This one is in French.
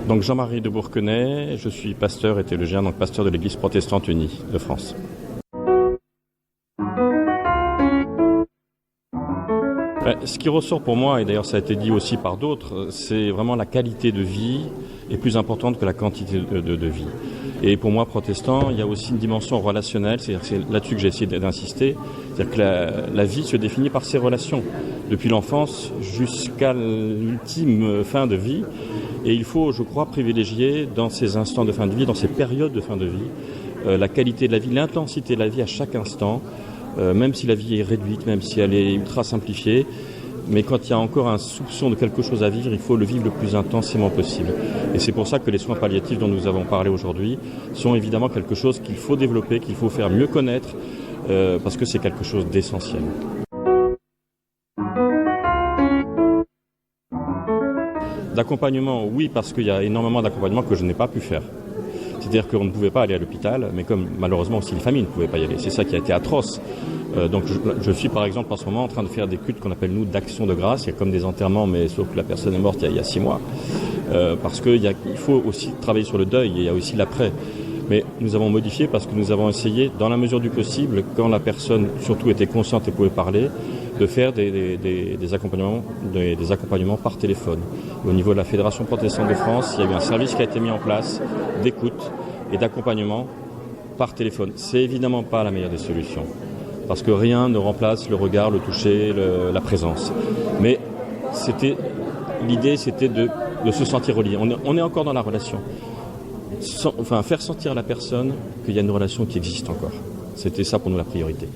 Donc Jean-Marie de Bourquenay, je suis pasteur et théologien, donc pasteur de l'Église protestante unie de France. Ce qui ressort pour moi, et d'ailleurs ça a été dit aussi par d'autres, c'est vraiment la qualité de vie est plus importante que la quantité de vie. Et pour moi, protestant, il y a aussi une dimension relationnelle, c'est-à-dire que c'est là-dessus que j'ai essayé d'insister, c'est-à-dire que la vie se définit par ses relations, depuis l'enfance jusqu'à l'ultime fin de vie. Et il faut, je crois, privilégier dans ces instants de fin de vie, dans ces périodes de fin de vie, la qualité de la vie, l'intensité de la vie à chaque instant, même si la vie est réduite, même si elle est ultra simplifiée. Mais quand il y a encore un soupçon de quelque chose à vivre, il faut le vivre le plus intensément possible. Et c'est pour ça que les soins palliatifs dont nous avons parlé aujourd'hui sont évidemment quelque chose qu'il faut développer, qu'il faut faire mieux connaître, parce que c'est quelque chose d'essentiel. D'accompagnement, oui, parce qu'il y a énormément d'accompagnement que je n'ai pas pu faire. C'est-à-dire qu'on ne pouvait pas aller à l'hôpital, mais comme malheureusement aussi les familles ne pouvaient pas y aller. C'est ça qui a été atroce. Donc je suis par exemple en ce moment en train de faire des cultes qu'on appelle nous d'action de grâce. Il y a comme des enterrements, mais sauf que la personne est morte il y a 6 mois. Parce qu'il faut aussi travailler sur le deuil, et il y a aussi l'après. Mais nous avons modifié parce que nous avons essayé, dans la mesure du possible, quand la personne surtout était consciente et pouvait parler, de faire des accompagnements par téléphone. Au niveau de la Fédération protestante de France, il y a eu un service qui a été mis en place d'écoute et d'accompagnement par téléphone. C'est évidemment pas la meilleure des solutions, parce que rien ne remplace le regard, le toucher, la présence. Mais l'idée c'était de se sentir relié. On est encore dans la relation. Faire sentir à la personne qu'il y a une relation qui existe encore. C'était ça pour nous la priorité.